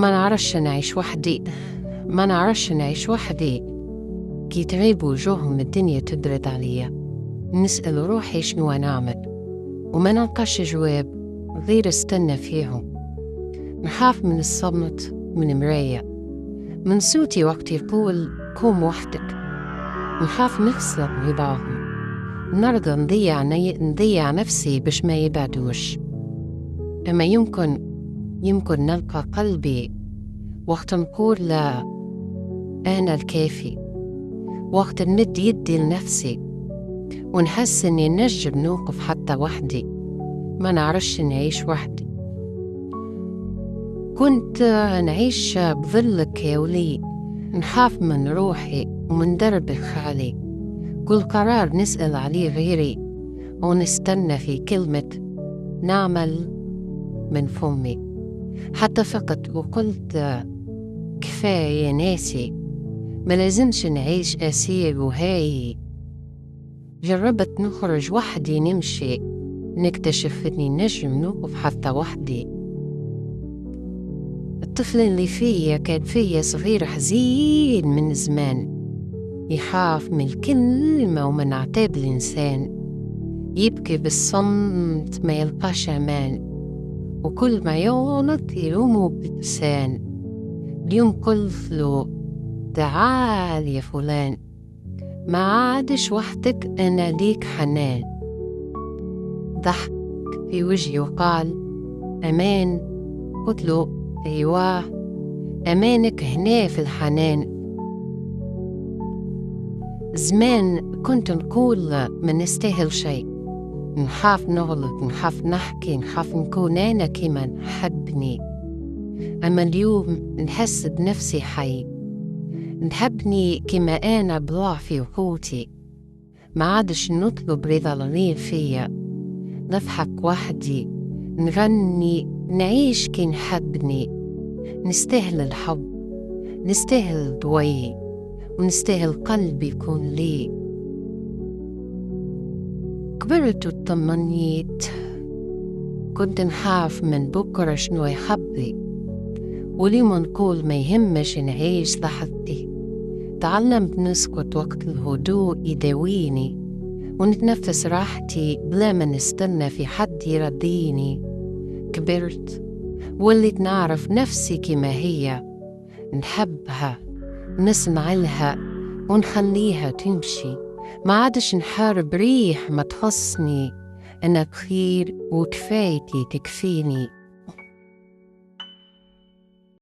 ما نعرفش نعيش وحدي. كي تغيب وجوههم الدنيا تبرد عليا، نسأل روحي شنو نعمل وما نلقاش جواب غير استنى فيهم. نخاف من الصمت، من مراية، من صوتي وقت يقول قوم وحدك. نخاف نخسر رضاهم، نرضى نضيع نفسي باش ما يبعدوش. أما يمكن نلقى قلبي وقت نقول لا، أنا الكافي، وقت نمد يدي لنفسي ونحس إني نجم نوقف حتى وحدي. ما نعرفش نعيش وحدي. كنت نعيش بظلك يا ولي، نخاف من روحي ومن درب خالي. كل قرار نسأل عليه غيري ونستنى في كلمة نعمل من فمي. حتى فقط وقلت كفاية يا ناسي، ما لازمش نعيش أسير وهاي. جربت نخرج وحدي نمشي، نكتشف إني نجم نوقف حتى وحدي. الطفل اللي فيا كان فيا صغير حزين من زمان، يخاف من الكلمة ومن عتاب الإنسان، يبكي بالصمت ما يلقاش أمان، وكل ما يغلط يلومه بلسان. اليوم قلت له تعال يا فلان، ما عادش وحدك، أنا ليك حنان. ضحك في وجهي وقال أمان. قلت له أيواه، أمانك هنا في الحنان. زمان كنت نقول ما نستاهل شيء، نخاف نغلط، نخاف نحكي، نخاف نكون أنا كما نحبني. أما اليوم نحس بنفسي حي، نحبني كما أنا بضعفي وقوتي. ما عادش نطلب رضا الغير فيا، نضحك وحدي، نغني، نعيش كي نحبني. نستاهل الحب، نستاهل ضوي، ونستاهل قلبي يكون لي. كبرت وطمنيت، كنت نخاف من بكرة شنو يخبي، وليما نقول ما يهمش نعيش لحظتي. تعلمت نسكت وقت الهدوء يداويني، ونتنفس راحتي بلا ما نستنى في حد يرضيني. كبرت وليت نعرف نفسي كما هي، نحبها، نسمع لها، ونخليها تمشي. ما عادش نحارب ريح ما تخصني، أنا بخير وكفايتي تكفيني.